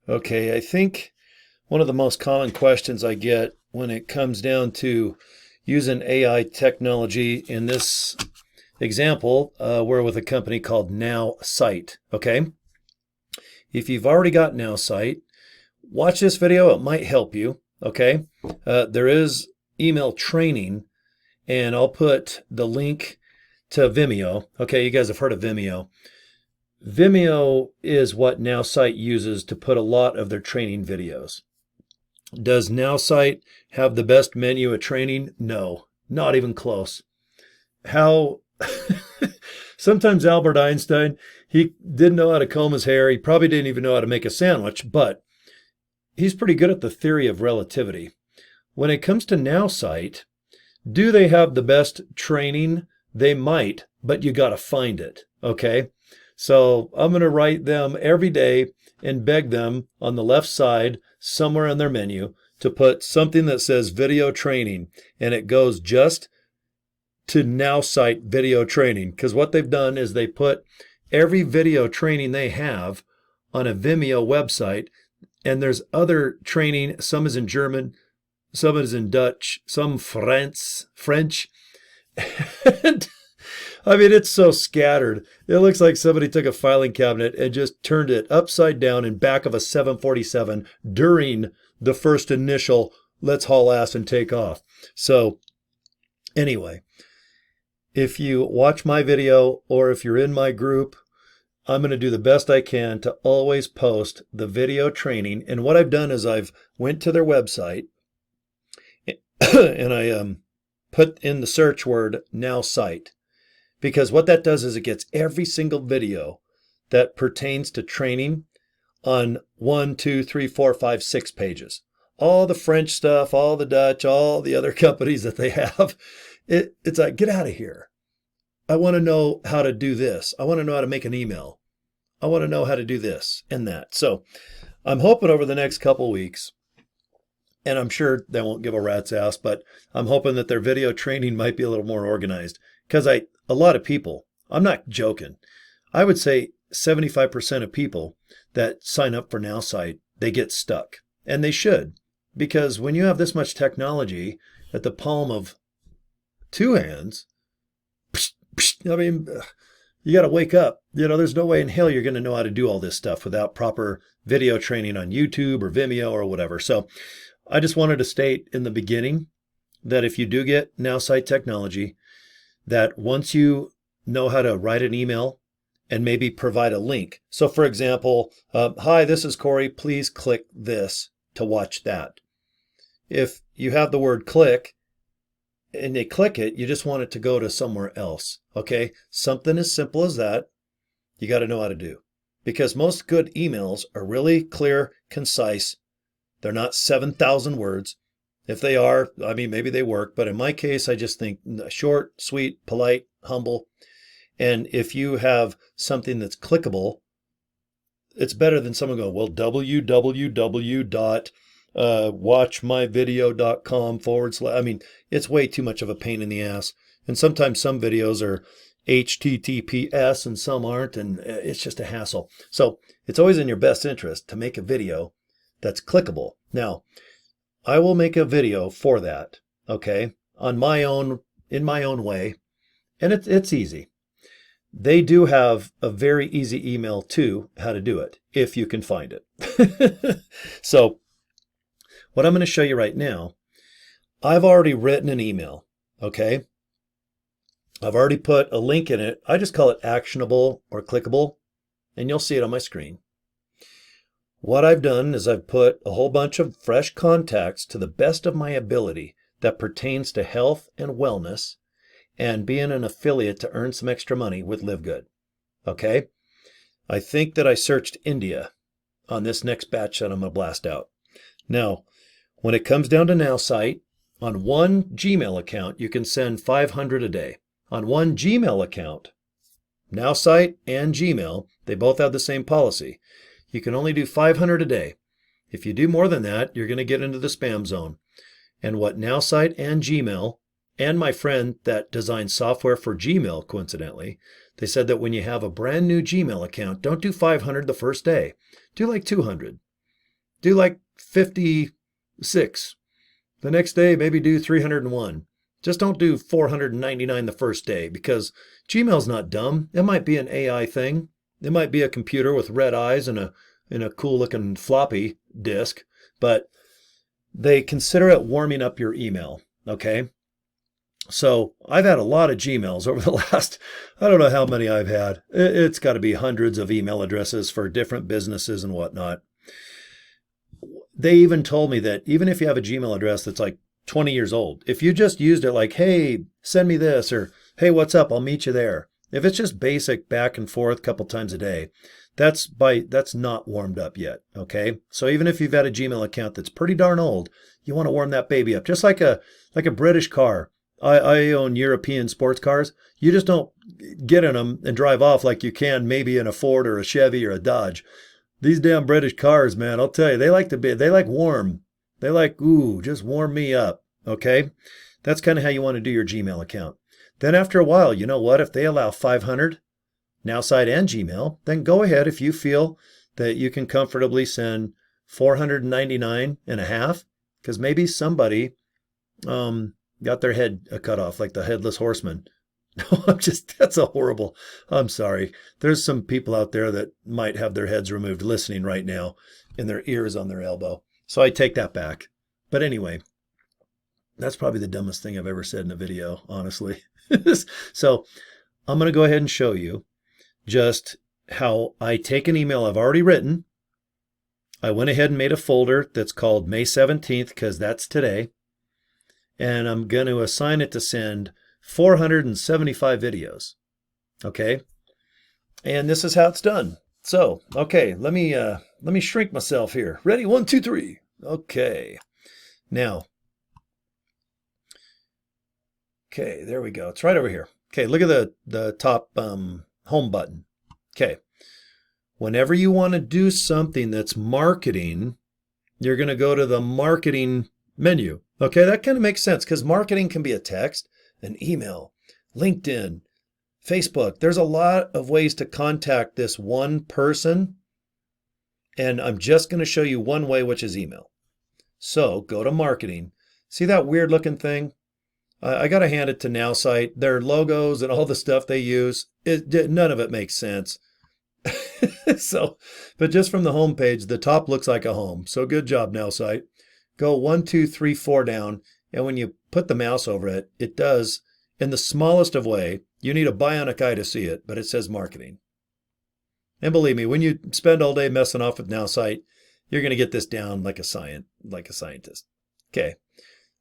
Okay, I think one of the most common questions I get when it comes down to using AI technology in this example, we're with a company called Nowsite. Okay, if you've already got Nowsite, watch this video. It might help you. Okay, there is email training, and I'll put the link to Vimeo. Okay, you guys have heard of Vimeo. Vimeo is what Nowsite uses to put a lot of their training videos. Does Nowsite have the best menu of training? No, not even close. How sometimes Albert Einstein, he didn't know how to comb his hair. He probably didn't even know how to make a sandwich, but he's pretty good at the theory of relativity. When it comes to Nowsite, do they have the best training? They might, but you got to find it. Okay. So I'm going to write them every day and beg them on the left side, somewhere on their menu, to put something that says video training, and it goes just to Nowsite video training. Because what they've done is they put every video training they have on a Vimeo website, and there's other training. Some is in German, some is in Dutch, some French. And I mean, it's so scattered. It looks like somebody took a filing cabinet and just turned it upside down in back of a 747 during the first initial let's haul ass and take off. So anyway, if you watch my video or if you're in my group, I'm going to do the best I can to always post the video training. And what I've done is I've went to their website and I put in the search word Nowsite. Because what that does is it gets every single video that pertains to training on 1, 2, 3, 4, 5, 6 pages. All the French stuff, all the Dutch, all the other companies that they have. It's like, get out of here. I want to know how to do this. I want to know how to make an email. I want to know how to do this and that. So I'm hoping over the next couple weeks, and I'm sure they won't give a rat's ass, but I'm hoping that their video training might be a little more organized. Because a lot of people, I'm not joking, I would say 75% of people that sign up for Nowsite, they get stuck. And they should. Because when you have this much technology at the palm of two hands, I mean, you got to wake up. You know, there's no way in hell you're going to know how to do all this stuff without proper video training on YouTube or Vimeo or whatever. So I just wanted to state in the beginning that if you do get Nowsite technology, that once you know how to write an email and maybe provide a link. So for example, hi, this is Corey. Please click this to watch that. If you have the word click and they click it, you just want it to go to somewhere else. Okay. Something as simple as that, you got to know how to do, because most good emails are really clear, concise. They're not 7,000 words. If they are, I mean, maybe they work, but in my case, I just think short, sweet, polite, humble. And if you have something that's clickable, it's better than someone go, well, www.watchmyvideo.com/. I mean, it's way too much of a pain in the ass. And sometimes some videos are HTTPS and some aren't, and it's just a hassle. So it's always in your best interest to make a video that's clickable. Now, I will make a video for that, okay, in my own way, and it's easy. They do have a very easy email too, how to do it, if you can find it. So what I'm going to show you right now, I've already written an email, okay? I've already put a link in it. I just call it actionable or clickable, and you'll see it on my screen. What I've done is I've put a whole bunch of fresh contacts to the best of my ability that pertains to health and wellness and being an affiliate to earn some extra money with LiveGood. Okay? I think that I searched India on this next batch that I'm going to blast out. Now, when it comes down to Nowsite, on one Gmail account, you can send 500 a day. On one Gmail account, Nowsite and Gmail, they both have the same policy. You can only do 500 a day. If you do more than that, you're going to get into the spam zone. And what Nowsite and Gmail, and my friend that designed software for Gmail, coincidentally, they said that when you have a brand new Gmail account, don't do 500 the first day. Do like 200. do like 56. The next day, maybe do 301. Just don't do 499 the first day, because Gmail's not dumb. It might be an AI thing. It might be a computer with red eyes and a cool looking floppy disk, but they consider it warming up your email. Okay. So I've had a lot of Gmails over the last, I don't know how many I've had. It's got to be hundreds of email addresses for different businesses and whatnot. They even told me that even if you have a Gmail address that's like 20 years old, if you just used it like, hey, send me this, or hey, what's up? I'll meet you there. If it's just basic back and forth a couple times a day, that's not warmed up yet. Okay. So even if you've had a Gmail account that's pretty darn old, you want to warm that baby up. Just like a British car. I own European sports cars. You just don't get in them and drive off like you can maybe in a Ford or a Chevy or a Dodge. These damn British cars, man, I'll tell you, they like warm. They like, ooh, just warm me up. Okay. That's kind of how you want to do your Gmail account. Then after a while, you know what? If they allow 500, Nowsite and Gmail, then go ahead if you feel that you can comfortably send 499 and a half, because maybe somebody got their head cut off, like the headless horseman. That's a horrible, I'm sorry. There's some people out there that might have their heads removed listening right now and their ears on their elbow. So I take that back. But anyway, that's probably the dumbest thing I've ever said in a video, honestly. So I'm going to go ahead and show you just how I take an email I've already written. I went ahead and made a folder that's called May 17th, because that's today. And I'm going to assign it to send 475 videos. Okay. And this is how it's done. So, okay, let me shrink myself here. Ready? 1, 2, 3. Okay. Now, okay, there we go. It's right over here. Okay, look at the top home button. Okay. Whenever you want to do something that's marketing, you're going to go to the marketing menu. Okay, that kind of makes sense, because marketing can be a text, an email, LinkedIn, Facebook. There's a lot of ways to contact this one person, and I'm just going to show you one way, which is email. So go to marketing. See that weird looking thing? I got to hand it to Nowsite. Their logos and all the stuff they use, none of it makes sense. So, but just from the home page, the top looks like a home. So good job, Nowsite. Go 1, 2, 3, 4 down. And when you put the mouse over it, it does in the smallest of way. You need a bionic eye to see it, but it says marketing. And believe me, when you spend all day messing off with Nowsite, you're going to get this down like a scientist. Okay.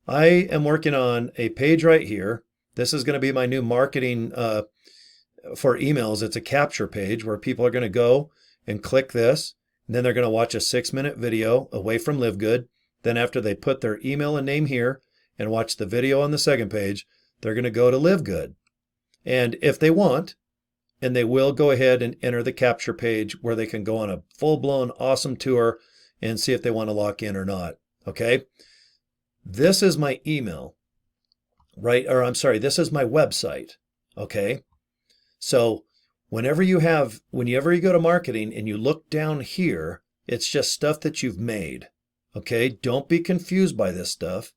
I am working on a page right here. This is going to be my new marketing for emails. It's a capture page where people are going to go and click this. And then they're going to watch a 6-minute video away from LiveGood. Then after they put their email and name here and watch the video on the second page, they're going to go to LiveGood. And if they want, and they will, go ahead and enter the capture page where they can go on a full-blown awesome tour and see if they want to lock in or not. Okay. This is my email, right? Or I'm sorry, this is my website. Okay. So whenever you go to marketing and you look down here, it's just stuff that you've made. Okay. Don't be confused by this stuff,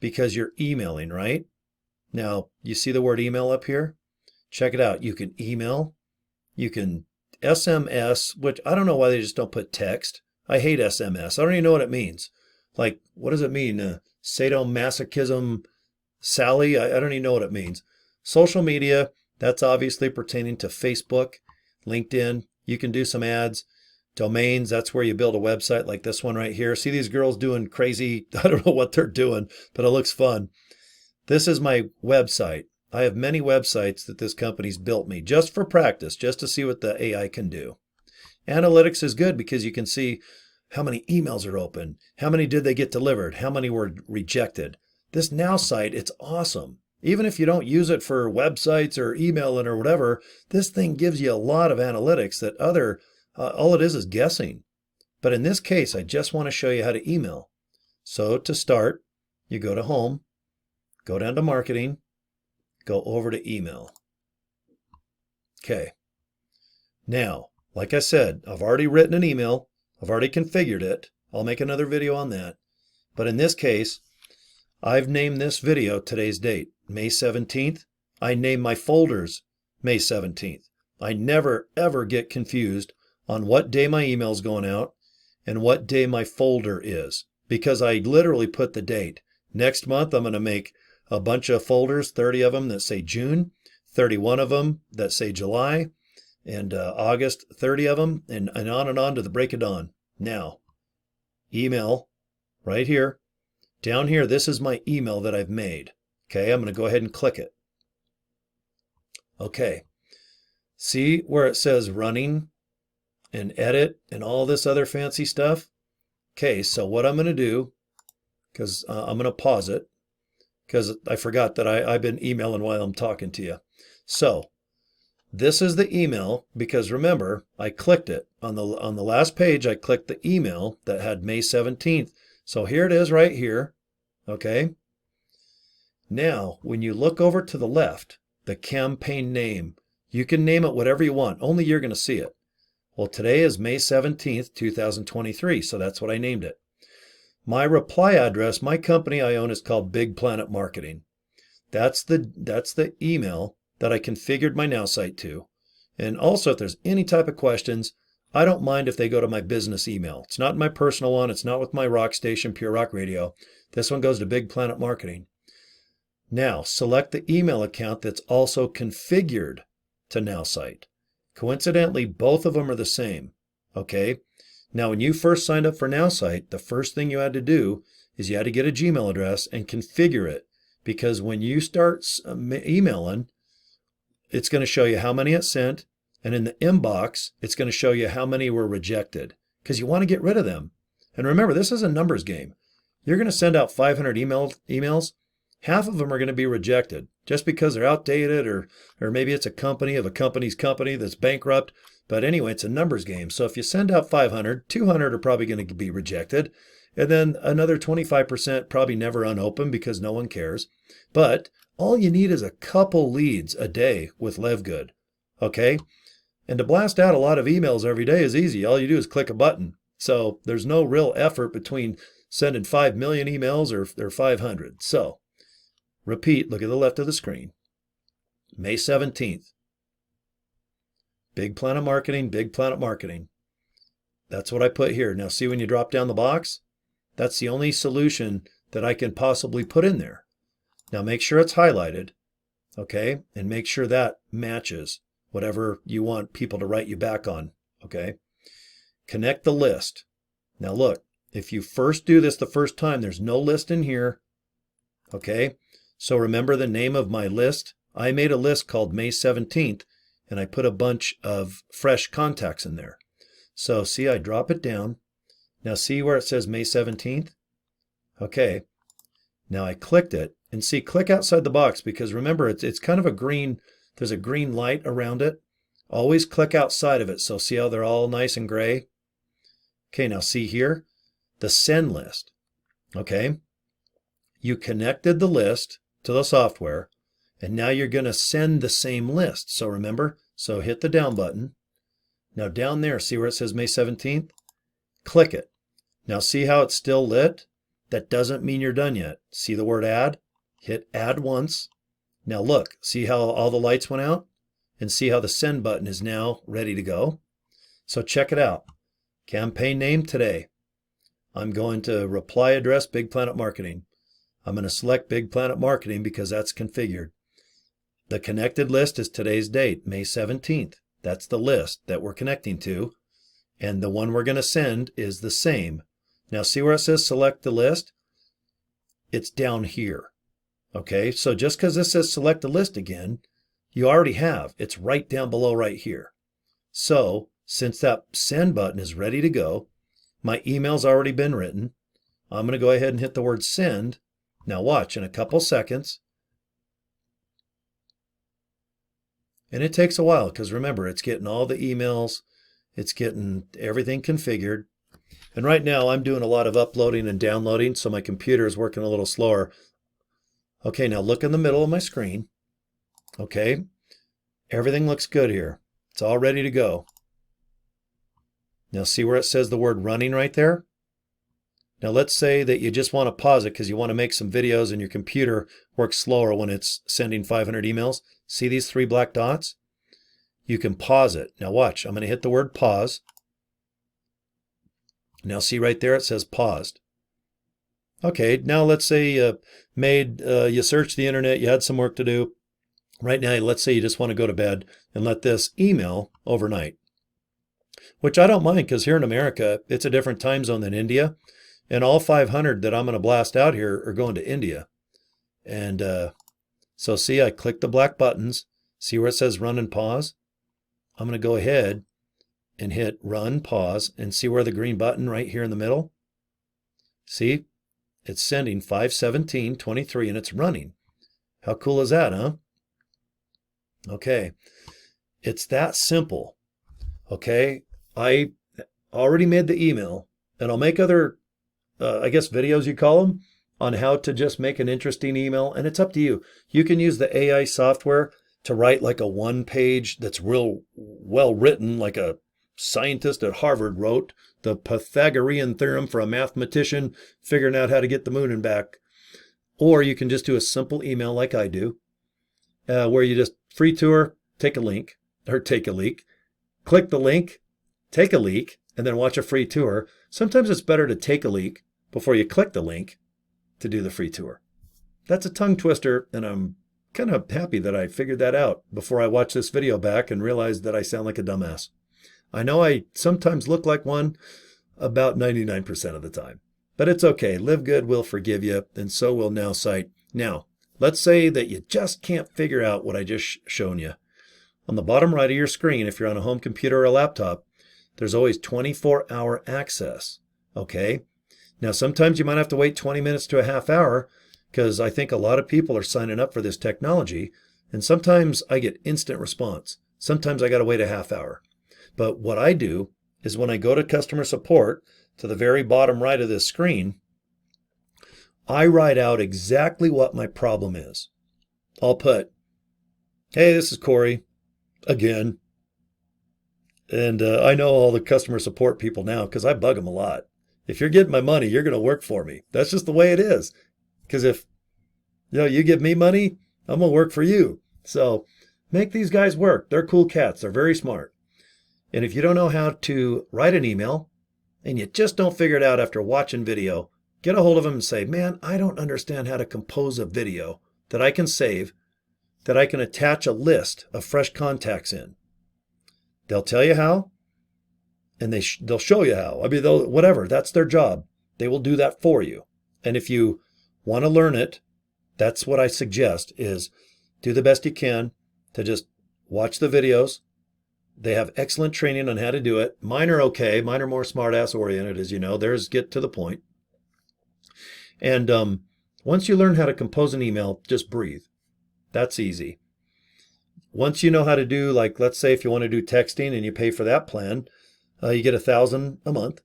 because you're emailing, right? Now, you see the word email up here? Check it out. You can email, you can SMS, which I don't know why they just don't put text. I hate SMS. I don't even know what it means. Like, what does it mean? Sadomasochism, Sally? I don't even know what it means. Social media, that's obviously pertaining to Facebook, LinkedIn. You can do some ads. Domains, that's where you build a website like this one right here. See these girls doing crazy, I don't know what they're doing, but it looks fun. This is my website. I have many websites that this company's built me just for practice, just to see what the AI can do. Analytics is good because you can see how many emails are open, how many did they get delivered, how many were rejected. This Nowsite, it's awesome. Even if you don't use it for websites or emailing or whatever, this thing gives you a lot of analytics that all it is guessing. But in this case, I just want to show you how to email. So to start, you go to home, go down to marketing, go over to email. Okay. Now, like I said, I've already written an email. I've already configured it. I'll make another video on that. But in this case, I've named this video today's date, May 17th. I name my folders May 17th. I never, ever get confused on what day my email's going out and what day my folder is, because I literally put the date. Next month, I'm going to make a bunch of folders, 30 of them that say June, 31 of them that say July, and August, 30 of them, and on to the break of dawn. Now, email right here. Down here, this is my email that I've made. Okay, I'm going to go ahead and click it. Okay, see where it says running and edit and all this other fancy stuff? Okay, so what I'm going to do, because I'm going to pause it, because I forgot that I've been emailing while I'm talking to you. So this is the email, because remember, I clicked it. On the last page, I clicked the email that had May 17th. So here it is right here, okay? Now, when you look over to the left, the campaign name, you can name it whatever you want, only you're going to see it. Well, today is May 17th, 2023, so that's what I named it. My reply address, my company I own is called Big Planet Marketing. That's the email that I configured my Nowsite to. And also, if there's any type of questions, I don't mind if they go to my business email. It's not my personal one. It's not with my rock station, Pure Rock Radio. This one goes to Big Planet Marketing. Now, select the email account that's also configured to Nowsite. Coincidentally, both of them are the same. Okay? Now, when you first signed up for Nowsite, the first thing you had to do is you had to get a Gmail address and configure it. Because when you start emailing, it's going to show you how many it sent. And in the inbox, it's going to show you how many were rejected, because you want to get rid of them. And remember, this is a numbers game. You're going to send out 500 emails. Half of them are going to be rejected just because they're outdated, or maybe it's a company of a company's company that's bankrupt. But anyway, it's a numbers game. So if you send out 500, 200 are probably going to be rejected. And then another 25% probably never unopened because no one cares. But all you need is a couple leads a day with LiveGood. Okay? And to blast out a lot of emails every day is easy. All you do is click a button. So there's no real effort between sending 5 million emails or 500. So repeat, look at the left of the screen. May 17th. Big Planet Marketing, Big Planet Marketing. That's what I put here. Now see when you drop down the box? That's the only solution that I can possibly put in there. Now make sure it's highlighted, okay? And make sure that matches whatever you want people to write you back on, okay? Connect the list. Now look, if you first do this the first time, there's no list in here, okay? So remember the name of my list? I made a list called May 17th, and I put a bunch of fresh contacts in there. So see, I drop it down. Now see where it says May 17th? Okay. Now I clicked it, and see, click outside the box, because remember, it's kind of a green, there's a green light around it. Always click outside of it. So see how they're all nice and gray? Okay, now see here, the send list. Okay. You connected the list to the software, and now you're going to send the same list. So remember, so hit the down button. Now down there, see where it says May 17th? Click it. Now see how it's still lit? That doesn't mean you're done yet. See the word add? Hit add once. Now look, see how all the lights went out? And see how the send button is now ready to go? So check it out. Campaign name today. I'm going to reply address Big Planet Marketing. I'm going to select Big Planet Marketing because that's configured. The connected list is today's date, May 17th. That's the list that we're connecting to. And the one we're going to send is the same. Now see where it says select the list? It's down here. Okay, so just because this says select the list again, you already have. It's right down below right here. So since that send button is ready to go, my email's already been written, I'm going to go ahead and hit the word send. Now watch, in a couple seconds. And it takes a while because remember, it's getting all the emails, it's getting everything configured. And right now I'm doing a lot of uploading and downloading, so my computer is working a little slower. Okay, now look in the middle of my screen. Okay, everything looks good here. It's all ready to go. Now see where it says the word running right there? Now let's say that you just want to pause it because you want to make some videos and your computer works slower when it's sending 500 emails. See these 3 black dots? You can pause it. Now watch, I'm going to hit the word pause. Now see right there it says paused. Okay, now let's say you searched the internet, you had some work to do. Right now, let's say you just want to go to bed and let this email overnight, which I don't mind because here in America, it's a different time zone than India. And all 500 that I'm going to blast out here are going to India. And so see, I click the black buttons. See where it says run and pause? I'm going to go ahead and hit run, pause, and see where the green button right here in the middle? See, it's sending 517:23 and it's running. How cool is that, huh? Okay, it's that simple. Okay, I already made the email, and I'll make other, I guess, videos you call them, on how to just make an interesting email, and it's up to you. You can use the AI software to write like a 1-page that's real well written, like a scientist at Harvard wrote, the Pythagorean theorem for a mathematician figuring out how to get the moon and back. Or you can just do a simple email like I do, where you just free tour, take a leak, click the link, take a leak, and then watch a free tour. Sometimes it's better to take a leak before you click the link to do the free tour. That's a tongue twister, and I'm kind of happy that I figured that out before I watched this video back and realized that I sound like a dumbass. I know I sometimes look like one about 99% of the time, but it's okay. LiveGood will forgive you, and so will Nowsite. Now, let's say that you just can't figure out what I just shown you. On the bottom right of your screen, if you're on a home computer or a laptop, there's always 24-hour access, okay? Now, sometimes you might have to wait 20 minutes to a half hour because I think a lot of people are signing up for this technology, and sometimes I get instant response. Sometimes I got to wait a half hour. But what I do is when I go to customer support, to the very bottom right of this screen, I write out exactly what my problem is. I'll put, hey, this is Corey, again. And I know all the customer support people now because I bug them a lot. If you're getting my money, you're going to work for me. That's just the way it is. Because if you give me money, I'm going to work for you. So make these guys work. They're cool cats. They're very smart. And if you don't know how to write an email and you just don't figure it out after watching video, get a hold of them and say, man, I don't understand how to compose a video that I can save, that I can attach a list of fresh contacts in. They'll tell you how, and they'll show you how. I mean, whatever, that's their job. They will do that for you. And if you want to learn it, that's what I suggest is do the best you can to just watch the videos. They have excellent training on how to do it. Mine are okay. Mine are more smart-ass oriented, as you know. Theirs get to the point. And once you learn how to compose an email, just breathe. That's easy. Once you know how to do, like, let's say if you want to do texting and you pay for that plan, you get $1,000 a month.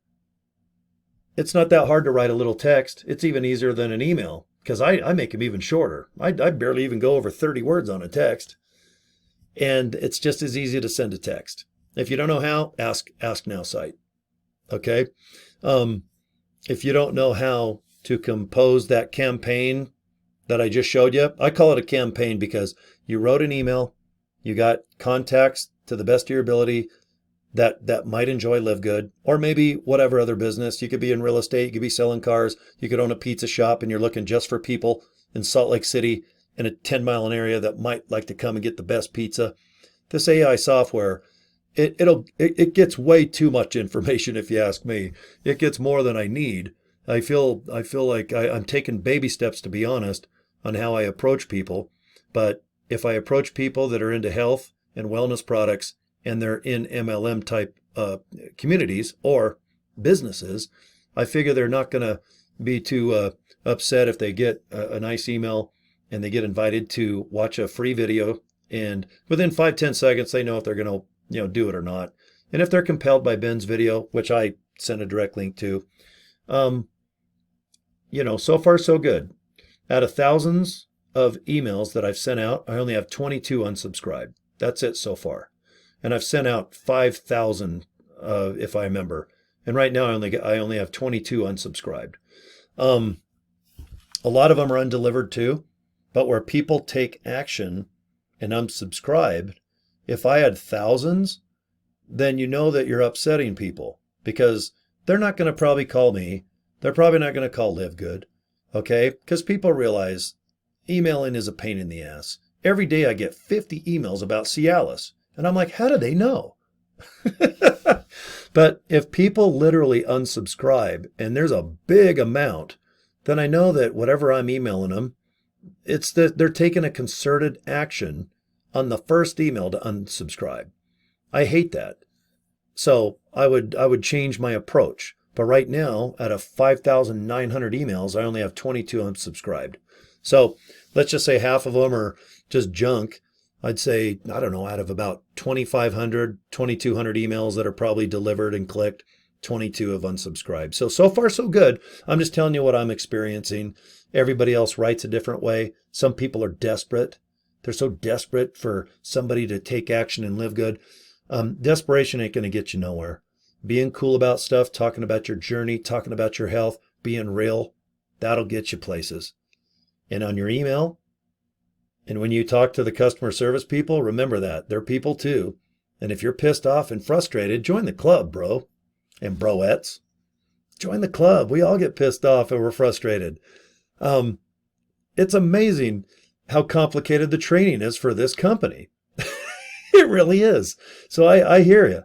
It's not that hard to write a little text. It's even easier than an email because I make them even shorter. I barely even go over 30 words on a text. And it's just as easy to send a text. If you don't know how, ask Nowsite. Okay? If you don't know how to compose that campaign that I just showed you, I call it a campaign because you wrote an email, you got contacts to the best of your ability that might enjoy LiveGood, or maybe whatever other business. You could be in real estate, you could be selling cars, you could own a pizza shop and you're looking just for people in Salt Lake City in a 10-mile area that might like to come and get the best pizza. This AI software, it gets way too much information if you ask me. It gets more than I need. I feel like I'm taking baby steps, to be honest, on how I approach people. But if I approach people that are into health and wellness products and they're in MLM type communities or businesses, I figure they're not going to be too upset if they get a nice email and they get invited to watch a free video, and within 5-10 seconds they know if they're going to do it or not. And if they're compelled by Ben's video, which I send a direct link to, so far so good. Out of thousands of emails that I've sent out, I only have 22 unsubscribed. That's it so far. And I've sent out 5,000, if I remember. And right now I only have 22 unsubscribed. A lot of them are undelivered too, but where people take action and unsubscribe, if I had thousands, then you know that you're upsetting people because they're not going to probably call me. They're probably not going to call LiveGood, okay? Because people realize emailing is a pain in the ass. Every day I get 50 emails about Cialis, and I'm like, how do they know? But if people literally unsubscribe, and there's a big amount, then I know that whatever I'm emailing them, it's that they're taking a concerted action on the first email to unsubscribe. I hate that. So I would change my approach. But right now, out of 5,900 emails, I only have 22 unsubscribed. So let's just say half of them are just junk. I'd say, I don't know, out of about 2,500, 2,200 emails that are probably delivered and clicked, 22 have unsubscribed. So far, so good. I'm just telling you what I'm experiencing. Everybody else writes a different way. Some people are desperate. They're so desperate for somebody to take action and live good. Desperation ain't going to get you nowhere. Being cool about stuff, talking about your journey, talking about your health, being real, that'll get you places. And on your email, and when you talk to the customer service people, remember that. They're people too. And if you're pissed off and frustrated, join the club, bro. And broettes. Join the club. We all get pissed off and we're frustrated. It's amazing how complicated the training is for this company. It really is. So I hear you.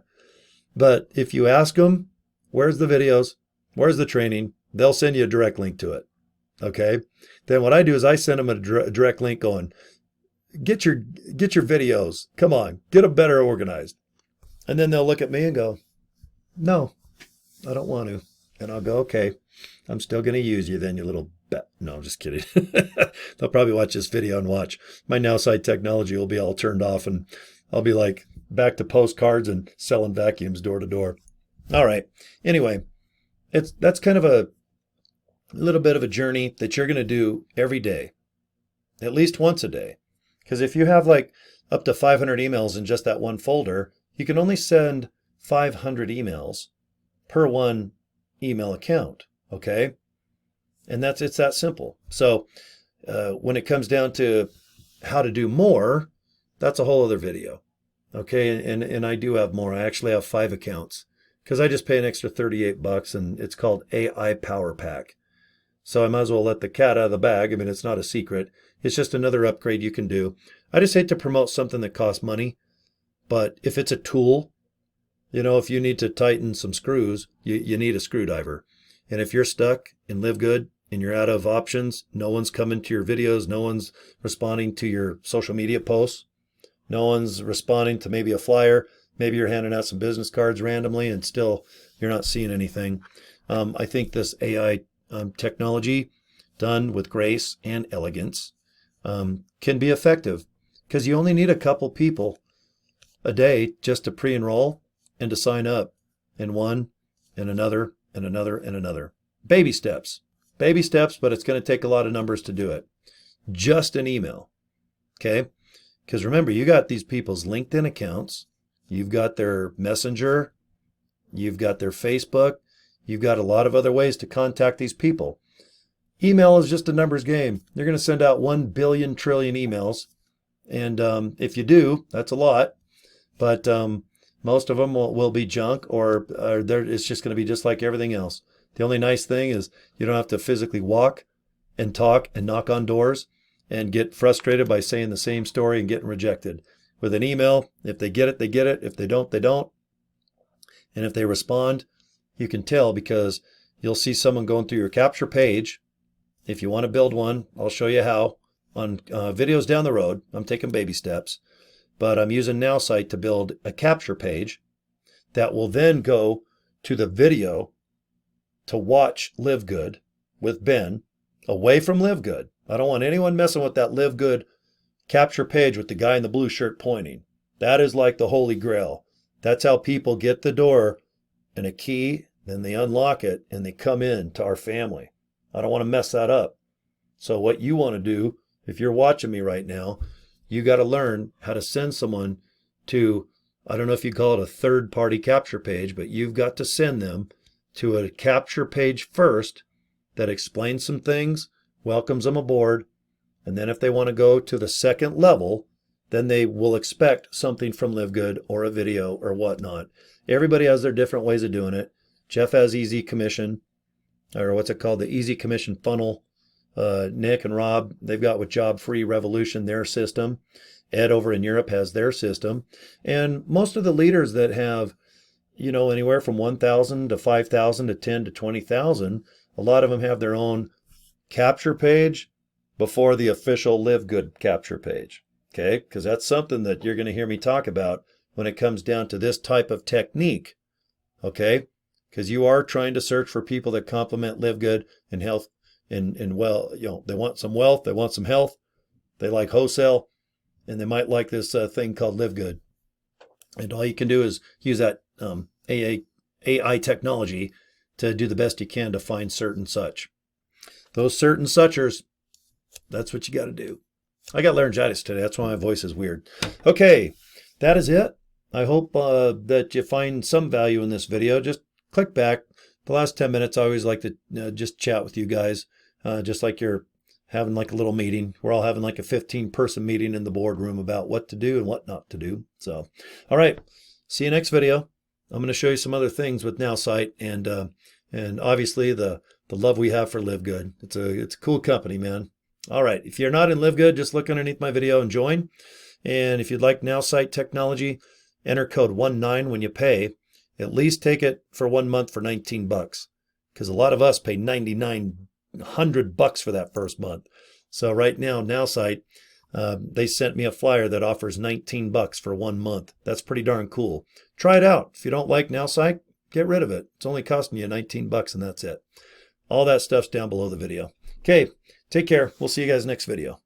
But if you ask them, where's the videos? Where's the training? They'll send you a direct link to it. Okay? Then what I do is I send them a direct link going, get your videos. Come on, get them better organized. And then they'll look at me and go, no, I don't want to. And I'll go, okay, I'm still going to use you then, you little bet. No, I'm just kidding. They'll probably watch this video and watch. My Nowsite Technology will be all turned off and I'll be like back to postcards and selling vacuums door to door. All right. Anyway, that's kind of a little bit of a journey that you're going to do every day, at least once a day. Because if you have like up to 500 emails in just that one folder, you can only send 500 emails per one email account. Okay. And it's that simple. So when it comes down to how to do more, that's a whole other video. Okay. And I do have more. I actually have 5 accounts because I just pay an extra $38 and it's called AI Power Pack. So I might as well let the cat out of the bag. I mean, it's not a secret. It's just another upgrade you can do. I just hate to promote something that costs money, but if it's a tool, if you need to tighten some screws, you need a screwdriver. And if you're stuck and LiveGood and you're out of options, no one's coming to your videos, no one's responding to your social media posts, no one's responding to maybe a flyer, maybe you're handing out some business cards randomly and still you're not seeing anything. I think this AI technology done with grace and elegance can be effective because you only need a couple people a day just to pre-enroll and to sign up, and one and another and another and another. Baby steps, but it's going to take a lot of numbers to do it. Just an email. Okay. Because remember, you got these people's LinkedIn accounts, you've got their Messenger, you've got their Facebook, you've got a lot of other ways to contact these people. Email is just a numbers game. You're going to send out 1 billion trillion emails. And if you do, that's a lot. But most of them will be junk or it's just going to be just like everything else. The only nice thing is you don't have to physically walk and talk and knock on doors and get frustrated by saying the same story and getting rejected. With an email, if they get it, they get it. If they don't, they don't. And if they respond, you can tell because you'll see someone going through your capture page. If you want to build one, I'll show you how on videos down the road. I'm taking baby steps, but I'm using Nowsite to build a capture page that will then go to the video to watch LiveGood with Ben away from LiveGood. I don't want anyone messing with that LiveGood capture page with the guy in the blue shirt pointing. That is like the Holy Grail. That's how people get the door and a key, then they unlock it and they come in to our family. I don't want to mess that up. So what you want to do, if you're watching me right now, you got to learn how to send someone to, I don't know if you call it a third-party capture page, but you've got to send them to a capture page first that explains some things, welcomes them aboard, and then if they want to go to the second level, then they will expect something from LiveGood or a video or whatnot. Everybody has their different ways of doing it. Jeff has easy commission, or what's it called, the easy commission funnel. Nick and Rob, they've got with Job Free Revolution their system. Ed over in Europe has their system. And most of the leaders that have, you know, anywhere from 1,000 to 5,000 to 10 to 20,000, a lot of them have their own capture page before the official LiveGood capture page. Okay, because that's something that you're going to hear me talk about when it comes down to this type of technique. Okay, because you are trying to search for people that complement LiveGood and health and well, you know, they want some wealth, they want some health, they like wholesale, and they might like this thing called LiveGood. And all you can do is use that AI technology to do the best you can to find certain such. Those certain suchers, that's what you got to do. I got laryngitis today. That's why my voice is weird. Okay, that is it. I hope that you find some value in this video. Just click back. The last 10 minutes, I always like to just chat with you guys, just like you're having like a little meeting. We're all having like a 15-person meeting in the boardroom about what to do and what not to do. So, all right, see you next video. I'm going to show you some other things with Nowsite and obviously the love we have for LiveGood. It's a cool company, man. All right, if you're not in LiveGood, just look underneath my video and join. And if you'd like Nowsite Technology, enter code 19 when you pay. At least take it for 1 month for $19, because a lot of us pay $9,900 for that first month. So right now, Nowsite, they sent me a flyer that offers $19 for 1 month. That's pretty darn cool. Try it out. If you don't like Nowsite, get rid of it. It's only costing you $19 and that's it. All that stuff's down below the video. Okay, take care. We'll see you guys next video.